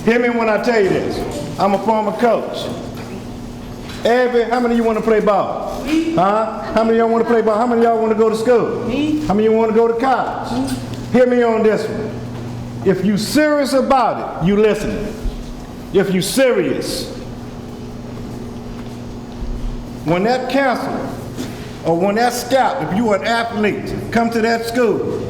Hear me when I tell you this. I'm a former coach. How many of you want to play ball? Me. Huh? How many of y'all want to play ball? How many of y'all want to go to school? Me. How many of you want to go to college? Hear me on this one. If you serious about it, you listening. If you serious, when that counselor or when that scout, if you are an athlete, come to that school,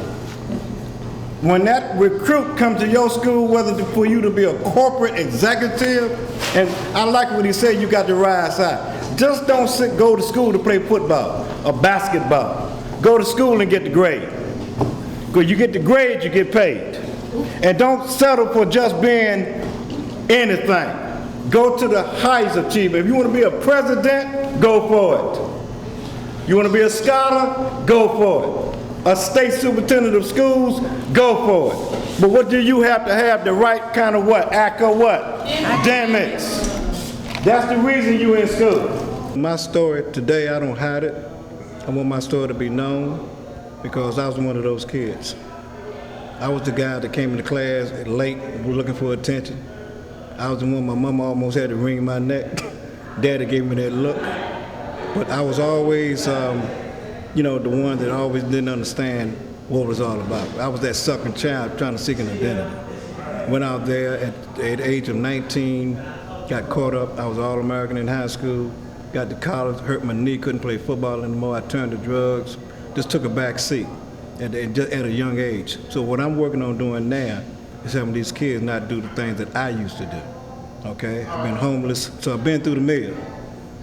when that recruit comes to your school, whether for you to be a corporate executive, and I like what he said, you got the right side. Just don't go to school to play football or basketball. Go to school and get the grade. Because you get the grade, you get paid. And don't settle for just being anything. Go to the highest achievement. If you want to be a president, go for it. You want to be a scholar, go for it. A state superintendent of schools, go for it. But what do you have to have? The right kind of what? Academics. That's the reason you're in school. My story today, I don't hide it. I want my story to be known because I was one of those kids. I was the guy that came into class late, looking for attention. I was the one my mama almost had to wring my neck. Daddy gave me that look. But I was always, the one that always didn't understand what it was all about. I was that sucking child trying to seek an identity. Went out there at the age of 19, got caught up. I was All-American in high school, got to college, hurt my knee, couldn't play football anymore. I turned to drugs, just took a back seat at a young age. So what I'm working on doing now is having these kids not do the things that I used to do, okay? I've been homeless, so I've been through the mill,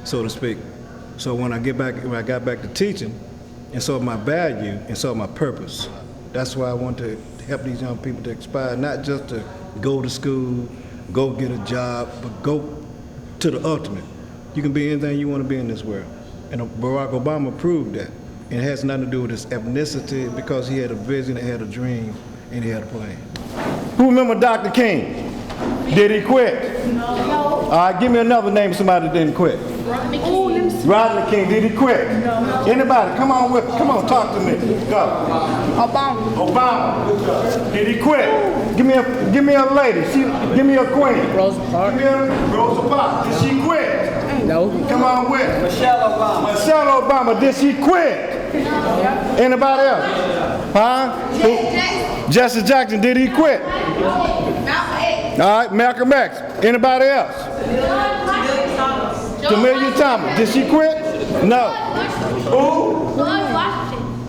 so to speak. So when I got back to teaching, and saw my value and saw my purpose. That's why I want to help these young people to aspire, not just to go to school, go get a job, but go to the ultimate. You can be anything you want to be in this world. And Barack Obama proved that. And it has nothing to do with his ethnicity because he had a vision, he had a dream, and he had a plan. Who remember Dr. King? Did he quit? No. All right, give me another name of somebody that didn't quit. Rodney King, did he quit? No. Anybody? Come on with me. Come on, talk to me. Go. Obama. Did he quit? Give me a lady. Give me a queen. Rosa Parks. Give me a Rosa Parks. Did she quit? No. Come on with me. Michelle Obama. Did she quit? No. Anybody else? Huh? Jesse Jackson. Did he quit? All right, Malcolm X. Anybody else? Amelia Thomas. Did she quit? No. Who?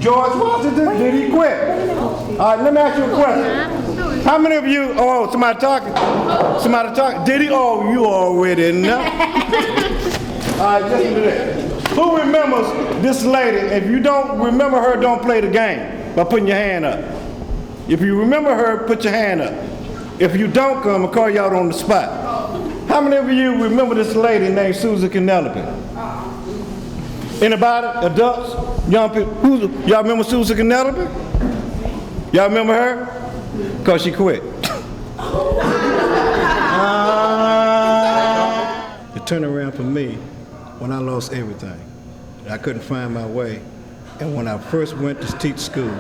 George Washington. Did he quit? All right, let me ask you a question. How many of you, somebody talking? Somebody talking? Did he? Oh, you already know. All right, listen to this. Who remembers this lady? If you don't remember her, don't play the game by putting your hand up. If you remember her, put your hand up. If you don't come, I'll call you out on the spot. How many of you remember this lady named Susan Penelope? Anybody? Adults? Young people? Y'all remember Susan Penelope? Y'all remember her? Because she quit. The turnaround for me when I lost everything. I couldn't find my way. And when I first went to teach school,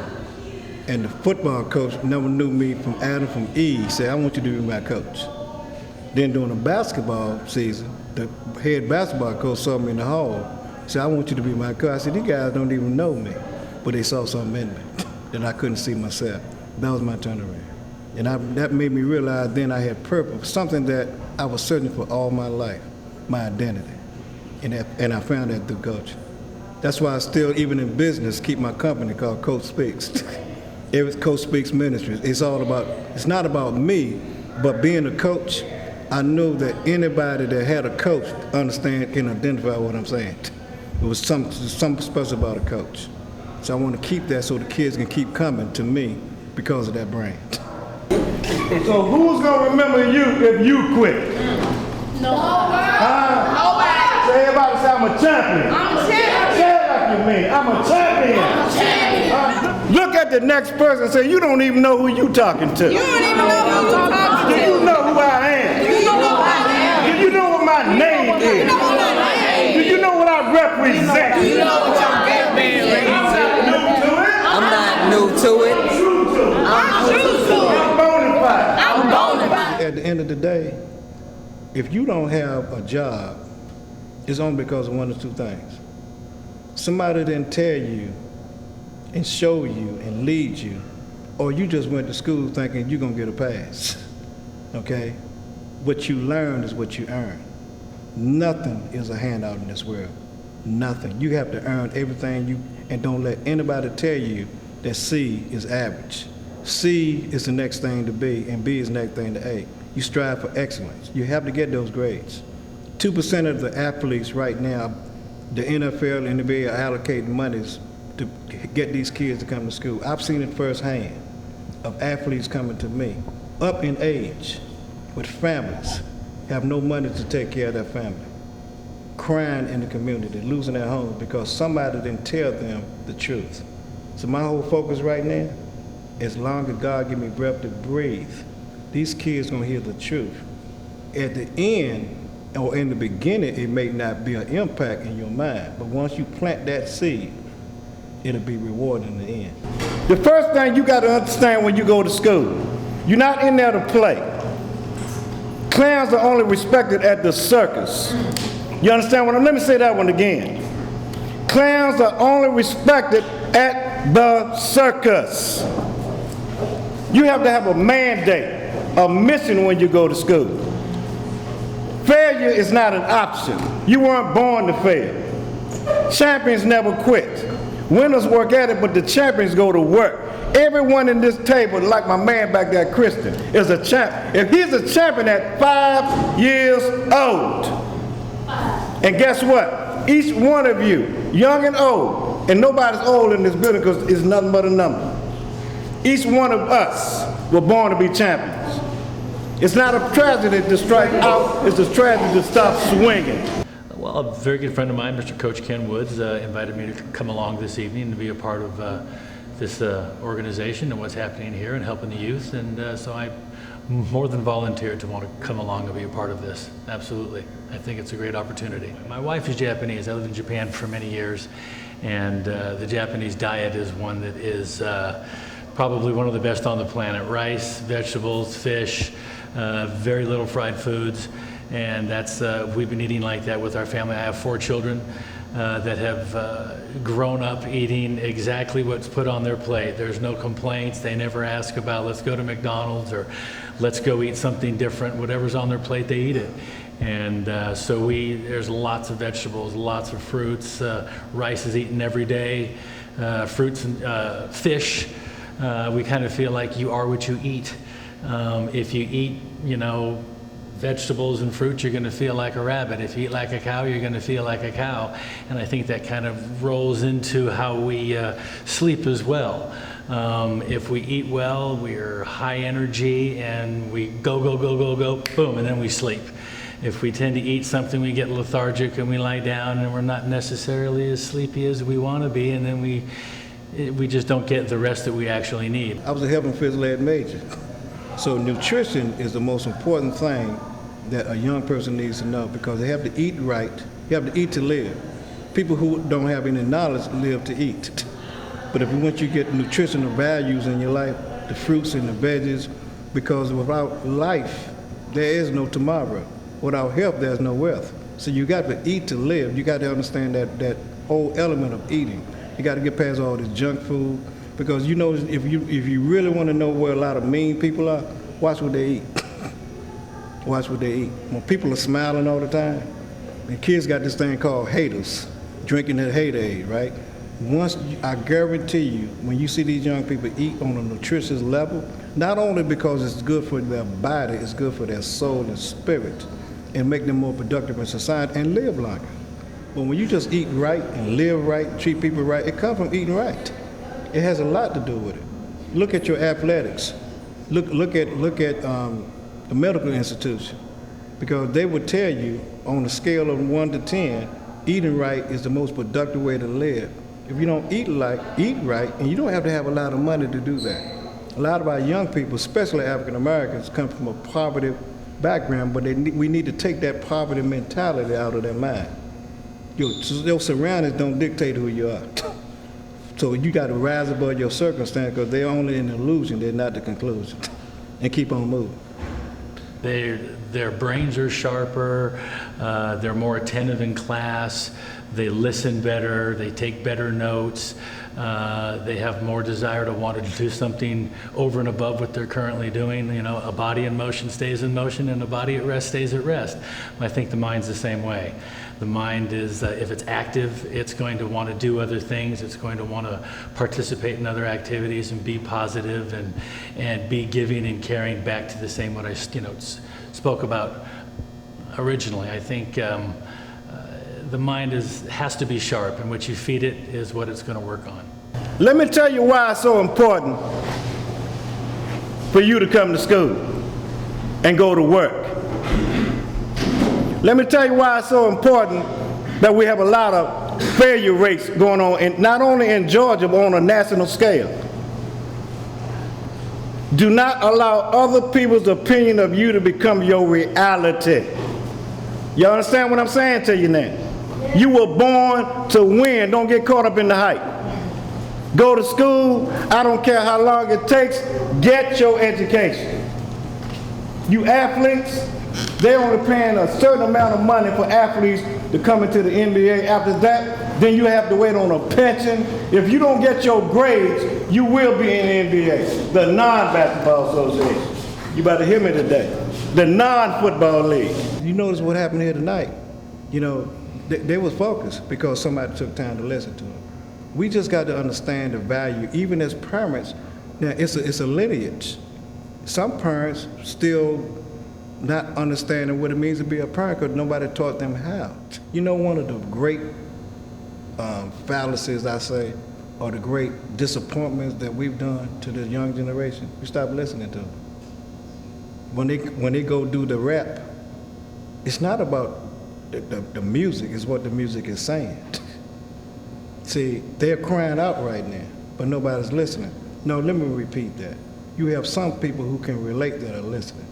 and the football coach never knew me from Adam from Eve, said, I want you to be my coach. Then during the basketball season, the head basketball coach saw me in the hall, said, I want you to be my coach. I said, these guys don't even know me, but they saw something in me that I couldn't see myself. That was my turnaround. And that made me realize then I had purpose, something that I was searching for all my life, my identity. And I found that through coaching. That's why I still, even in business, keep my company called Coach Speaks. Every Coach Speaks Ministries. It's not about me, but being a coach, I knew that anybody that had a coach can identify what I'm saying. It was something special about a coach. So I want to keep that so the kids can keep coming to me because of that brand. So who's going to remember you if you quit? Nobody. So everybody say, I'm a champion. I'm a champion. Say it like you mean. I'm a champion. I'm a champion. Look at the next person and say, you don't even know who you talking to. You don't even know who you're talking to. Do you know who I am? Do you know who I am? Do you know what my name Do you is? know what my name is? Do you know what I represent? Do you know what your best man represents? I'm not new to it. True to it. I'm true to it. I'm bona fide. I'm bona fide. At the end end of the day, if you don't have a job, it's only because of one or two things. Somebody didn't tell you and show you and lead you, or you just went to school thinking you're gonna get a pass, okay? What you learn is what you earn. Nothing is a handout in this world, nothing. You have to earn everything and don't let anybody tell you that C is average. C is the next thing to B, and B is the next thing to A. You strive for excellence. You have to get those grades. 2% of the athletes right now, the NFL and the NBA are allocating monies to get these kids to come to school. I've seen it firsthand of athletes coming to me, up in age, with families, have no money to take care of their family, crying in the community, losing their homes because somebody didn't tell them the truth. So my whole focus right now, as long as God give me breath to breathe, these kids gonna hear the truth. At the end, or in the beginning, it may not be an impact in your mind, but once you plant that seed, it'll be rewarding in the end. The first thing you got to understand when you go to school, you're not in there to play. Clowns are only respected at the circus. You understand what let me say that one again. Clowns are only respected at the circus. You have to have a mandate, a mission when you go to school. Failure is not an option. You weren't born to fail. Champions never quit. Winners work at it, but the champions go to work. Everyone in this table, like my man back there, Christian, is a champ. If he's a champion at 5 years old, and guess what? Each one of you, young and old, and nobody's old in this building because it's nothing but a number. Each one of us were born to be champions. It's not a tragedy to strike out, it's a tragedy to stop swinging. Well, a very good friend of mine, Mr. Coach Ken Woods, invited me to come along this evening to be a part of this organization and what's happening here and helping the youth. And so I more than volunteered to want to come along and be a part of this. Absolutely. I think it's a great opportunity. My wife is Japanese. I lived in Japan for many years. And the Japanese diet is one that is probably one of the best on the planet. Rice, vegetables, fish, very little fried foods. And that's, we've been eating like that with our family. I have 4 children that have grown up eating exactly what's put on their plate. There's no complaints. They never ask about, let's go to McDonald's or let's go eat something different. Whatever's on their plate, they eat it. And so there's lots of vegetables, lots of fruits. Rice is eaten every day. Fruits and fish. We kind of feel like you are what you eat. If you eat, vegetables and fruit, you're going to feel like a rabbit. If you eat like a cow, you're going to feel like a cow. And I think that kind of rolls into how we sleep as well. If we eat well, we're high energy and we go, boom, and then we sleep. If we tend to eat something, we get lethargic and we lie down and we're not necessarily as sleepy as we want to be, and then we just don't get the rest that we actually need. I was a health and physical ed major. So nutrition is the most important thing that a young person needs to know, because they have to eat right. You have to eat to live. People who don't have any knowledge live to eat. But if once you get nutritional values in your life, the fruits and the veggies, because without life, there is no tomorrow. Without health, there's no wealth. So you got to eat to live. You got to understand that whole element of eating. You got to get past all this junk food, because if you really want to know where a lot of mean people are, watch what they eat. Watch what they eat. When people are smiling all the time, and kids got this thing called haters, drinking the haterade, right? I guarantee you, when you see these young people eat on a nutritious level, not only because it's good for their body, it's good for their soul and spirit, and make them more productive in society and live longer. But when you just eat right and live right, treat people right, it comes from eating right. It has a lot to do with it. Look at your athletics. Look at the medical institution, because they would tell you on a scale of 1 to 10, eating right is the most productive way to live. If you don't eat right, and you don't have to have a lot of money to do that. A lot of our young people, especially African Americans, come from a poverty background, but we need to take that poverty mentality out of their mind. Your surroundings don't dictate who you are. So you got to rise above your circumstance, because they're only an illusion, they're not the conclusion. And keep on moving. Their brains are sharper, they're more attentive in class, they listen better, they take better notes, they have more desire to want to do something over and above what they're currently doing. You know, a body in motion stays in motion and a body at rest stays at rest. I think the mind's the same way. The mind is, if it's active, it's going to want to do other things. It's going to want to participate in other activities and be positive and be giving and caring back to the same what I spoke about originally. I think the mind has to be sharp, and what you feed it is what it's going to work on. Let me tell you why it's so important for you to come to school and go to work. Let me tell you why it's so important that we have a lot of failure rates going on, not only in Georgia, but on a national scale. Do not allow other people's opinion of you to become your reality. You understand what I'm saying to you now? You were born to win. Don't get caught up in the hype. Go to school. I don't care how long it takes. Get your education. You athletes, they're only paying a certain amount of money for athletes to come into the NBA. After that, then you have to wait on a pension. If you don't get your grades, you will be in the NBA, the non-basketball association. You better hear me today. The non-football league. You notice what happened here tonight? You know, they was focused because somebody took time to listen to them. We just got to understand the value, even as parents. Now, it's a lineage. Some parents still not understanding what it means to be a parent because nobody taught them how. You know, one of the great fallacies, I say, or the great disappointments that we've done to the young generation, we stop listening to them. When they go do the rap, it's not about the music, it's what the music is saying. See, they're crying out right now, but nobody's listening. No, let me repeat that. You have some people who can relate that are listening.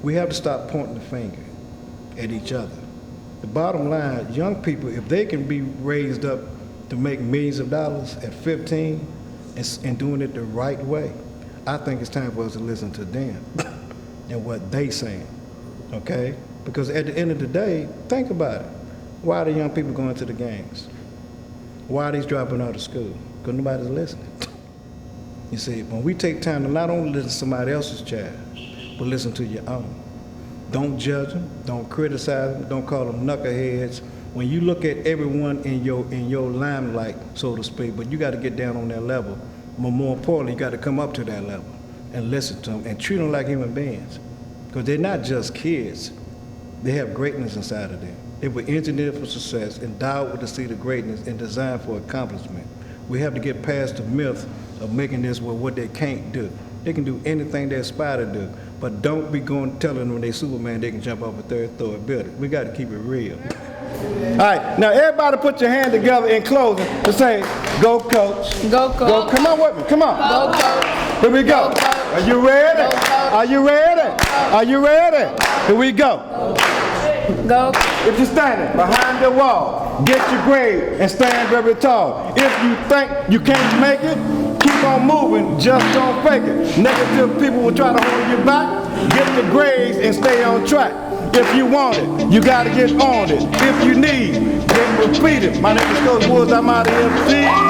We have to stop pointing the finger at each other. The bottom line, young people, if they can be raised up to make millions of dollars at 15 and doing it the right way, I think it's time for us to listen to them and what they saying, okay? Because at the end of the day, think about it. Why are the young people going to the games? Why are they dropping out of school? Because nobody's listening. You see, when we take time to not only listen to somebody else's child, but listen to your own. Don't judge them, don't criticize them, don't call them knuckleheads. When you look at everyone in your limelight, so to speak, but you got to get down on their level. But more importantly, you got to come up to that level and listen to them and treat them like human beings. Because they're not just kids. They have greatness inside of them. They were engineered for success, endowed with the seed of greatness, and designed for accomplishment. We have to get past the myth of making this what they can't do. They can do anything they aspire to do, but don't be going telling them when they Superman they can jump off a third-story building. We got to keep it real. All right, now everybody put your hand together in closing to say, go coach. Go coach. Go, come on with me, come on. Go coach. Here we go. Go, coach. Are you ready? Go, coach. Are you ready? Are you ready? Here we go. Go. If you're standing behind the wall, get your grade and stand very tall. If you think you can't make it, keep on moving, just don't fake it. Negative people will try to hold you back. Get the grades and stay on track. If you want it, you gotta get on it. If you need, then repeat it. My name is Coach Woods, I'm out of MC.